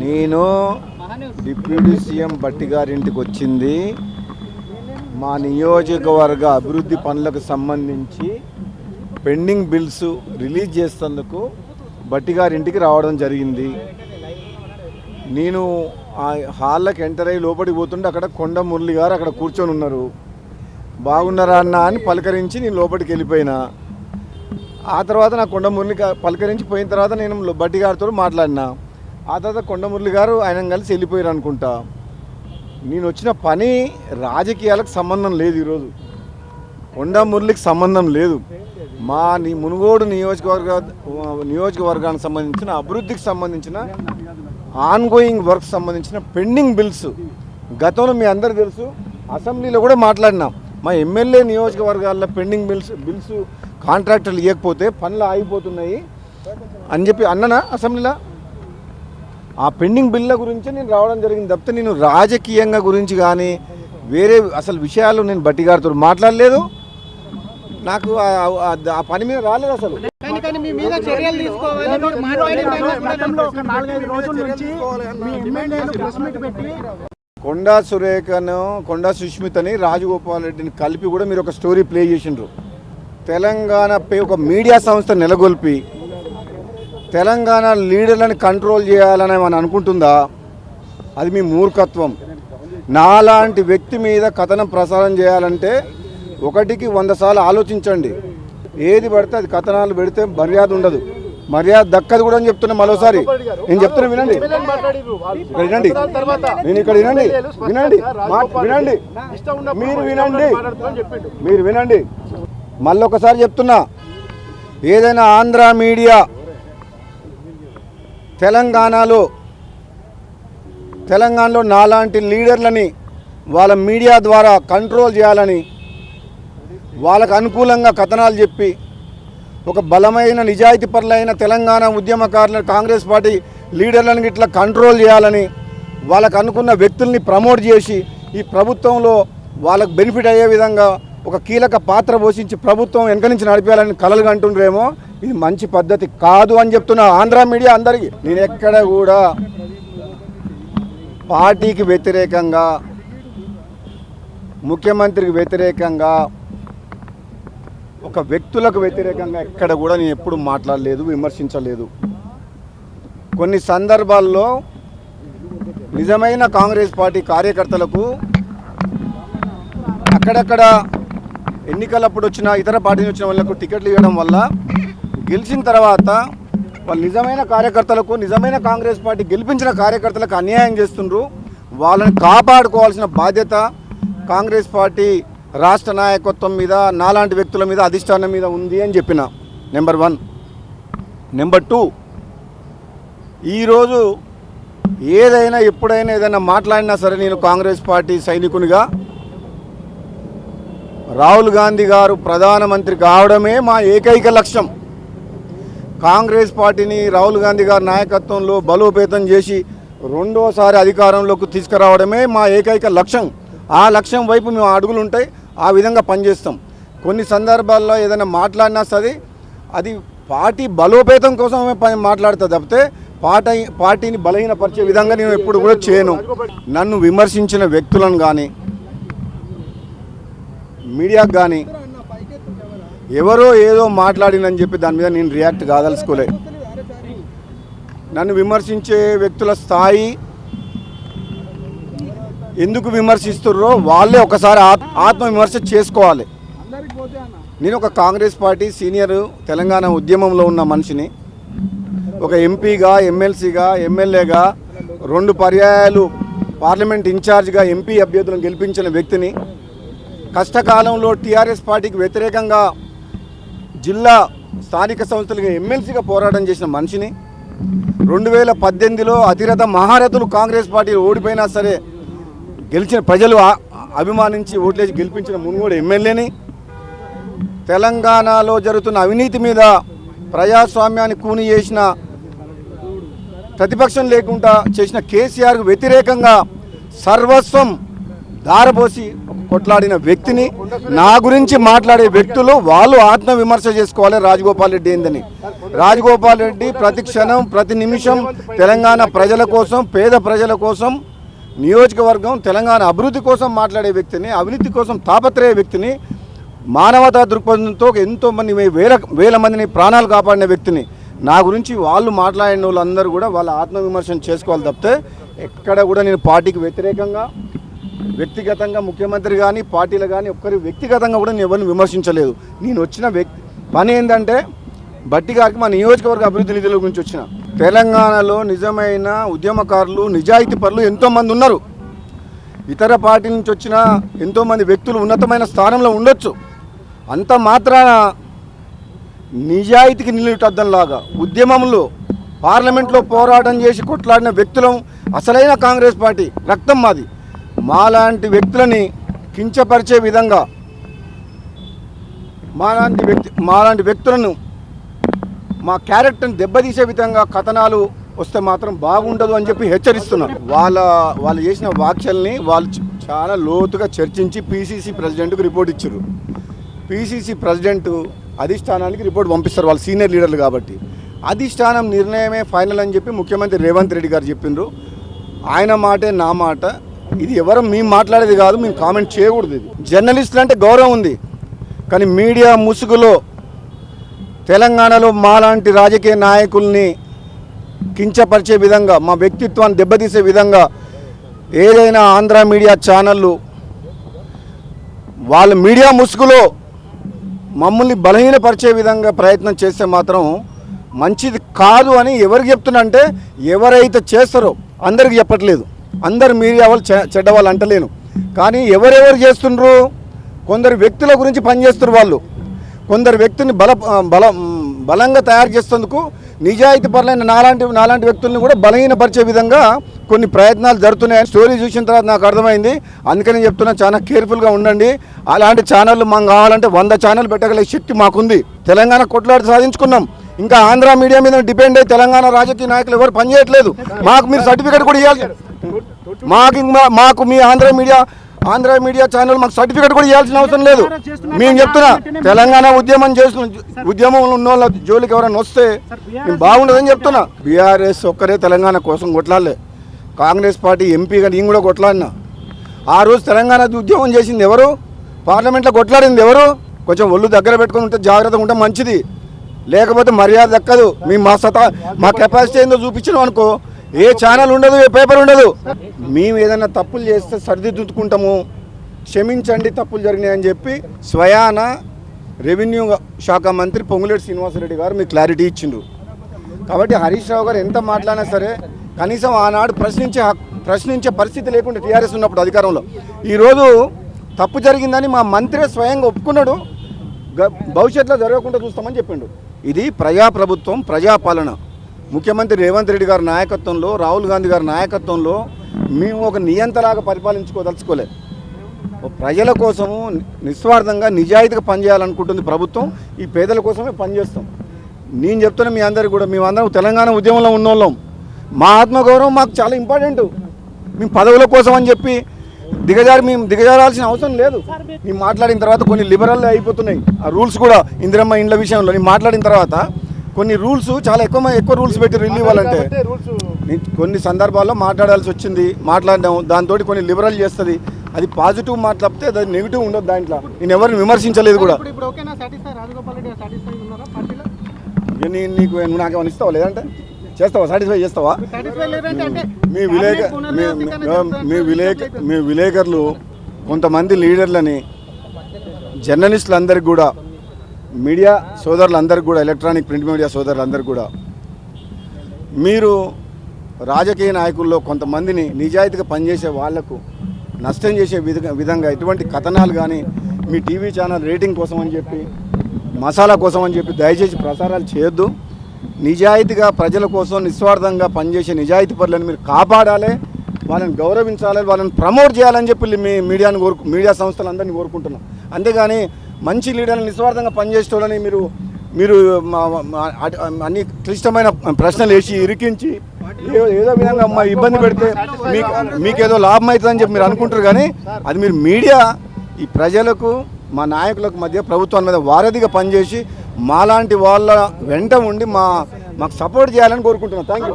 నేను deputy CM Bhatti గారింటికి వచ్చింది మా నియోజకవర్గ అభివృద్ధి పనులకు సంబంధించి పెండింగ్ బిల్స్ రిలీజ్ చేసేందుకు భట్టి గారింటికి రావడం జరిగింది. నేను ఆ హాల్లోకి ఎంటర్ అయ్యి లోపలికి పోతుంటే అక్కడ కొండ మురళి గారు అక్కడ కూర్చొని ఉన్నారు. బాగున్నారా అన్న అని పలకరించి నేను లోపలికి వెళ్ళిపోయినా. ఆ తర్వాత నా కొండ మురళి పలకరించి పోయిన తర్వాత నేను భట్టి గారితో మాట్లాడినా. ఆ తర్వాత కొండ మురళి గారు ఆయన కలిసి వెళ్ళిపోయారు అనుకుంటా. నేను వచ్చిన పని రాజకీయాలకు సంబంధం లేదు. ఈరోజు కొండ మురళికి సంబంధం లేదు. మా మునుగోడు నియోజకవర్గానికి సంబంధించిన అభివృద్ధికి సంబంధించిన ఆన్గోయింగ్ వర్క్ సంబంధించిన పెండింగ్ బిల్స్ గతంలో మీ అందరికీ తెలుసు, అసెంబ్లీలో కూడా మాట్లాడినాం. మా ఎమ్మెల్యే నియోజకవర్గాల్లో పెండింగ్ బిల్స్ కాంట్రాక్టర్లు ఇవ్వకపోతే పనులు ఆగిపోతున్నాయి అని చెప్పి అన్ననా అసెంబ్లీలో. ఆ పెండింగ్ బిల్ల గురించి నేను రావడం జరిగింది తప్పితే నేను రాజకీయంగా గురించి కానీ వేరే అసలు విషయాలు నేను భట్టి గారితో మాట్లాడలేదు. నాకు ఆ పని మీద రాలేదు అసలు. కొండా సురేఖను కొండా సుష్మితని రాజగోపాల్ రెడ్డిని కలిపి కూడా మీరు ఒక స్టోరీ ప్లే చేసిండ్రు. తెలంగాణపై ఒక మీడియా సంస్థ నెలకొల్పి తెలంగాణ లీడర్లను కంట్రోల్ చేయాలని మనం అనుకుంటుందా? అది మీ మూర్ఖత్వం. నాలాంటి వ్యక్తి మీద కథనం ప్రసారం చేయాలంటే 1కి 100 సార్లు ఆలోచించండి. ఏది పడితే అది కథనాలు పెడితే మర్యాద ఉండదు, మర్యాద దక్కదు కూడా అని చెప్తున్నా. మరోసారి నేను చెప్తున్నా, వినండి వినండి, నేను ఇక్కడ వినండి వినండి వినండి మీరు వినండి. మళ్ళీ ఒకసారి చెప్తున్నా, ఏదైనా ఆంధ్ర మీడియా తెలంగాణలో నాలాంటి లీడర్లని వాళ్ళ మీడియా ద్వారా కంట్రోల్ చేయాలని వాళ్ళకు అనుకూలంగా కథనాలు చెప్పి ఒక బలమైన నిజాయితీ పరులైన తెలంగాణ ఉద్యమకారులను కాంగ్రెస్ పార్టీ లీడర్లను ఇట్లా కంట్రోల్ చేయాలని వాళ్ళకు అనుకున్న వ్యక్తుల్ని ప్రమోట్ చేసి ఈ ప్రభుత్వంలో వాళ్ళకు బెనిఫిట్ అయ్యే విధంగా ఒక కీలక పాత్ర పోషించి ప్రభుత్వం వెనక నుంచి నడిపేయాలని కలలు కంటుండ్రేమో. ఇది మంచి పద్ధతి కాదు అని చెప్తున్నా ఆంధ్ర మీడియా అందరికీ. నేను ఎక్కడ కూడా పార్టీకి వ్యతిరేకంగా, ముఖ్యమంత్రికి వ్యతిరేకంగా, ఒక వ్యక్తులకు వ్యతిరేకంగా ఎక్కడ కూడా నేను ఎప్పుడు మాట్లాడలేదు, విమర్శించలేదు. కొన్ని సందర్భాల్లో నిజమైన కాంగ్రెస్ పార్టీ కార్యకర్తలకు అక్కడక్కడ ఎన్నికలప్పుడు వచ్చిన ఇతర పార్టీ వచ్చిన వాళ్ళకు టికెట్లు ఇవ్వడం వల్ల గెలిచిన తర్వాత వాళ్ళు నిజమైన కార్యకర్తలకు, నిజమైన కాంగ్రెస్ పార్టీ గెలిపించిన కార్యకర్తలకు అన్యాయం చేస్తుండ్రు. వాళ్ళని కాపాడుకోవాల్సిన బాధ్యత కాంగ్రెస్ పార్టీ రాష్ట్ర నాయకత్వం మీద, నాలాంటి వ్యక్తుల మీద, అధిష్టానం మీద ఉంది అని చెప్పిన. నెంబర్ 1. నెంబర్ 2, ఈరోజు ఏదైనా ఎప్పుడైనా ఏదైనా మాట్లాడినా సరే నేను కాంగ్రెస్ పార్టీ సైనికునిగా రాహుల్ గాంధీ గారు ప్రధానమంత్రి కావడమే మా ఏకైక లక్ష్యం. కాంగ్రెస్ పార్టీని రాహుల్ గాంధీ గారి నాయకత్వంలో బలోపేతం చేసి రెండోసారి అధికారంలోకి తీసుకురావడమే మా ఏకైక లక్ష్యం. ఆ లక్ష్యం వైపు మేము అడుగులు ఉంటాయి, ఆ విధంగా పనిచేస్తాం. కొన్ని సందర్భాల్లో ఏదైనా మాట్లాడినా సరే అది పార్టీ బలోపేతం కోసమే మాట్లాడుతుంది తప్పితే పార్టీని బలహీనపరిచే విధంగా నేను ఎప్పుడు కూడా చేయను. నన్ను విమర్శించిన వ్యక్తులను కానీ, మీడియాకు కానీ ఎవరో ఏదో మాట్లాడినని చెప్పి దాని మీద నేను రియాక్ట్ కాదలుచుకోలే. నన్ను విమర్శించే వ్యక్తుల స్థాయి, ఎందుకు విమర్శిస్తున్నారో వాళ్ళే ఒకసారి ఆత్మవిమర్శ చేసుకోవాలి. నేను ఒక కాంగ్రెస్ పార్టీ సీనియర్ తెలంగాణ ఉద్యమంలో ఉన్న మనిషిని, ఒక ఎంపీగా, ఎమ్మెల్సీగా, ఎమ్మెల్యేగా 2 పర్యాయాలు పార్లమెంట్ ఇన్ఛార్జ్గా ఎంపీ అభ్యర్థులను గెలిపించిన వ్యక్తిని, కష్టకాలంలో టీఆర్ఎస్ పార్టీకి వ్యతిరేకంగా జిల్లా స్థానిక సంస్థలుగా ఎమ్మెల్సీగా పోరాటం చేసిన మనిషిని, 2018లో అతిరథ మహారథులు కాంగ్రెస్ పార్టీ ఓడిపోయినా సరే గెలిచిన ప్రజలు అభిమానించి ఓట్లేసి గెలిపించిన మునుగోడు ఎమ్మెల్యేని, తెలంగాణలో జరుగుతున్న అవినీతి మీద ప్రజాస్వామ్యాన్ని కూని చేసిన, ప్రతిపక్షం లేకుండా చేసిన కేసీఆర్కు వ్యతిరేకంగా సర్వస్వం ధారపోసి కొట్లాడిన వ్యక్తిని, నా గురించి మాట్లాడే వ్యక్తులు వాళ్ళు ఆత్మవిమర్శ చేసుకోవాలి రాజగోపాల్ రెడ్డి ఏందని. రాజగోపాల్ రెడ్డి ప్రతి క్షణం ప్రతి నిమిషం తెలంగాణ ప్రజల కోసం, పేద ప్రజల కోసం, నియోజకవర్గం తెలంగాణ అభివృద్ధి కోసం మాట్లాడే వ్యక్తిని, అవినీతి కోసం తాపత్రయ వ్యక్తిని, మానవతా దృక్పథంతో ఎంతోమంది వేల మందిని ప్రాణాలు కాపాడిన వ్యక్తిని. నా గురించి వాళ్ళు మాట్లాడిన వాళ్ళందరూ కూడా వాళ్ళ ఆత్మవిమర్శన చేసుకోవాలి తప్పితే ఎక్కడ కూడా నేను పార్టీకి వ్యతిరేకంగా వ్యక్తిగతంగా ముఖ్యమంత్రి కానీ పార్టీలు కానీ ఒక్కరి వ్యక్తిగతంగా కూడా నేను ఎవరిని విమర్శించలేదు. నేను వచ్చిన పని ఏంటంటే బట్టి గారికి మా నియోజకవర్గ అభివృద్ధి నిధుల గురించి వచ్చిన. తెలంగాణలో నిజమైన ఉద్యమకారులు, నిజాయితీ పరులు ఎంతోమంది ఉన్నారు. ఇతర పార్టీ నుంచి వచ్చిన ఎంతోమంది వ్యక్తులు ఉన్నతమైన స్థానంలో ఉండొచ్చు. అంత మాత్రాన నిజాయితీకి నిలుటద్దంలాగా ఉద్యమంలో పార్లమెంట్లో పోరాటం చేసి కొట్లాడిన వ్యక్తులం అసలైన కాంగ్రెస్ పార్టీ రక్తం మాది. మాలాంటి వ్యక్తులని కించపరిచే విధంగా మాలాంటి వ్యక్తులను మా క్యారెక్టర్ని దెబ్బతీసే విధంగా కథనాలు వస్తే మాత్రం బాగుండదు అని చెప్పి హెచ్చరిస్తున్నారు. వాళ్ళు చేసిన వ్యాఖ్యల్ని వాళ్ళు చాలా లోతుగా చర్చించి పీసీసీ ప్రెసిడెంట్కి రిపోర్ట్ ఇచ్చారు. పీసీసీ ప్రెసిడెంట్ అధిష్టానానికి రిపోర్ట్ పంపిస్తారు, వాళ్ళు సీనియర్ లీడర్లు కాబట్టి. అధిష్టానం నిర్ణయమే ఫైనల్ అని చెప్పి ముఖ్యమంత్రి రేవంత్ రెడ్డి గారు చెప్పిండ్రు. ఆయన మాటే నా మాట. ఇది ఎవరు మేము మాట్లాడేది కాదు, మేము కామెంట్ చేయకూడదు. ఇది జర్నలిస్టులు అంటే గౌరవం ఉంది, కానీ మీడియా ముసుగులో తెలంగాణలో మాలాంటి రాజకీయ నాయకుల్ని కించపరిచే విధంగా, మా వ్యక్తిత్వాన్ని దెబ్బతీసే విధంగా ఏదైనా ఆంధ్ర మీడియా ఛానళ్ళు వాళ్ళ మీడియా ముసుగులో మమ్మల్ని బలహీనపరిచే విధంగా ప్రయత్నం చేస్తే మాత్రం మంచిది కాదు అని ఎవరికి చెప్తున్నా అంటే, ఎవరైతే చేస్తారో అందరికి చెప్పట్లేదు. అందరు మీడియా వాళ్ళు చెడ్డవాళ్ళు అంటలేను, కానీ ఎవరెవరు చేస్తుండ్రు, కొందరు వ్యక్తుల గురించి పనిచేస్తున్నారు. వాళ్ళు కొందరు వ్యక్తిని బలంగా తయారు చేసేందుకు నిజాయితీ పరులైన నాలాంటి వ్యక్తుల్ని కూడా బలహీనపరిచే విధంగా కొన్ని ప్రయత్నాలు జరుగుతున్నాయని స్టోరీ చూసిన తర్వాత నాకు అర్థమైంది. అందుకని చెప్తున్నా, చాలా కేర్ఫుల్గా ఉండండి. అలాంటి ఛానళ్ళు మాకు కావాలంటే 100 ఛానల్ పెట్టగలిగే శక్తి మాకుంది. తెలంగాణ కొట్లాడి సాధించుకున్నాం. ఇంకా ఆంధ్ర మీడియా మీద డిపెండ్ అయ్యి తెలంగాణ రాజకీయ నాయకులు ఎవరు పనిచేయట్లేదు. మాకు మీరు సర్టిఫికేట్ కూడా ఇవ్వాలి. మాకు మీ ఆంధ్ర మీడియా ఛానల్ మాకు సర్టిఫికేట్ కూడా ఇవ్వాల్సిన అవసరం లేదు. మేము చెప్తున్నా, తెలంగాణ ఉద్యమంలో ఉన్న వాళ్ళ జోలికి ఎవరైనా వస్తే మేము బాగుండదని చెప్తున్నా. బీఆర్ఎస్ ఒక్కరే తెలంగాణ కోసం కొట్లాడలే, కాంగ్రెస్ పార్టీ ఎంపీగా నేను కూడా కొట్లాడినా. ఆ రోజు తెలంగాణ ఉద్యమం చేసింది ఎవరు, పార్లమెంట్లో కొట్లాడింది ఎవరు? కొంచెం ఒళ్ళు దగ్గర పెట్టుకుని ఉంటే జాగ్రత్తగా ఉంటే మంచిది, లేకపోతే మర్యాద దక్కదు. మేము మా కెపాసిటీ ఏందో చూపించినాం అనుకో, ఏ ఛానల్ ఉండదు, ఏ పేపర్ ఉండదు. మేము ఏదైనా తప్పులు చేస్తే సరిదిద్దుకుంటాము, క్షమించండి తప్పులు జరిగినాయని చెప్పి స్వయాన రెవెన్యూ శాఖ మంత్రి పొంగులేటి శ్రీనివాసరెడ్డి గారు మీకు క్లారిటీ ఇచ్చిండ్రు. కాబట్టి హరీష్ రావు గారు ఎంత మాట్లాడినా సరే కనీసం ఆనాడు ప్రశ్నించే పరిస్థితి లేకుండా టీఆర్ఎస్ ఉన్నప్పుడు అధికారంలో, ఈరోజు తప్పు జరిగిందని మా మంత్రి స్వయంగా ఒప్పుకున్నాడు. భవిష్యత్తులో జరగకుండా చూస్తామని చెప్పిండు. ఇది ప్రజాప్రభుత్వం, ప్రజాపాలన. ముఖ్యమంత్రి రేవంత్ రెడ్డి గారి నాయకత్వంలో, రాహుల్ గాంధీ గారి నాయకత్వంలో మేము ఒక నియంతలాగా పరిపాలించుకోదలుచుకోలేదు. ప్రజల కోసము నిస్వార్థంగా నిజాయితీగా పనిచేయాలనుకుంటుంది ప్రభుత్వం. ఈ పేదల కోసమే పనిచేస్తాం. నేను చెప్తున్నా మీ అందరికీ కూడా, మేమందరం తెలంగాణ ఉద్యమంలో ఉన్నోళ్ళం. మా ఆత్మగౌరవం మాకు చాలా ఇంపార్టెంట్. మేము పదవుల కోసం అని చెప్పి మేము దిగజారాల్సిన అవసరం లేదు. నేను మాట్లాడిన తర్వాత కొన్ని లిబరల్ అయిపోతున్నాయి ఆ రూల్స్ కూడా. ఇందిరమ్మ ఇండ్ల విషయంలో నేను మాట్లాడిన తర్వాత కొన్ని రూల్స్ చాలా ఎక్కువ రూల్స్ పెట్టి రిలీవ్ ఇవ్వాలంటే కొన్ని సందర్భాల్లో మాట్లాడాల్సి వచ్చింది. మాట్లాడడం దాంతో కొన్ని లిబరల్ చేస్తుంది. అది పాజిటివ్ మాట్లాడితే అది నెగిటివ్ ఉండదు. దాంట్లో నేను ఎవరిని విమర్శించలేదు కూడా. నీకు నాకేమైనా ఇస్తావా, లేదంటే చేస్తావా, సాటిస్ఫై చేస్తావా? మీ విలేకరులు కొంతమంది లీడర్లని, జర్నలిస్టులందరికీ కూడా, మీడియా సోదరులందరికీ కూడా, ఎలక్ట్రానిక్ ప్రింట్ మీడియా సోదరులందరికీ కూడా, మీరు రాజకీయ నాయకుల్లో కొంతమందిని నిజాయితీగా పనిచేసే వాళ్లకు నష్టం చేసే విధంగా ఎటువంటి కథనాలు కానీ మీ టీవీ ఛానల్ రేటింగ్ కోసం అని చెప్పి, మసాలా కోసం అని చెప్పి దయచేసి ప్రసారాలు చేయొద్దు. నిజాయితీగా ప్రజల కోసం నిస్వార్థంగా పనిచేసే నిజాయితీ పరులను మీరు కాపాడాలి, వాళ్ళని గౌరవించాలి, వాళ్ళని ప్రమోట్ చేయాలని చెప్పి మీ మీడియా సంస్థలందరినీ కోరుకుంటున్నాం. అంతేగాని మంచి లీడర్లు నిస్వార్థంగా పనిచేసేటోళ్ళని మీరు అన్ని క్లిష్టమైన ప్రశ్నలు వేసి ఇరికించి ఏదో విధంగా ఇబ్బంది పెడితే మీకేదో లాభం అవుతుందని చెప్పి మీరు అనుకుంటారు. కానీ అది మీరు ఈ ప్రజలకు మా నాయకులకు మధ్య ప్రభుత్వం మీద వారధిగా పనిచేసి మాలాంటి వాళ్ళ వెంట ఉండి మాకు సపోర్ట్ చేయాలని కోరుకుంటున్నాను. Thank you.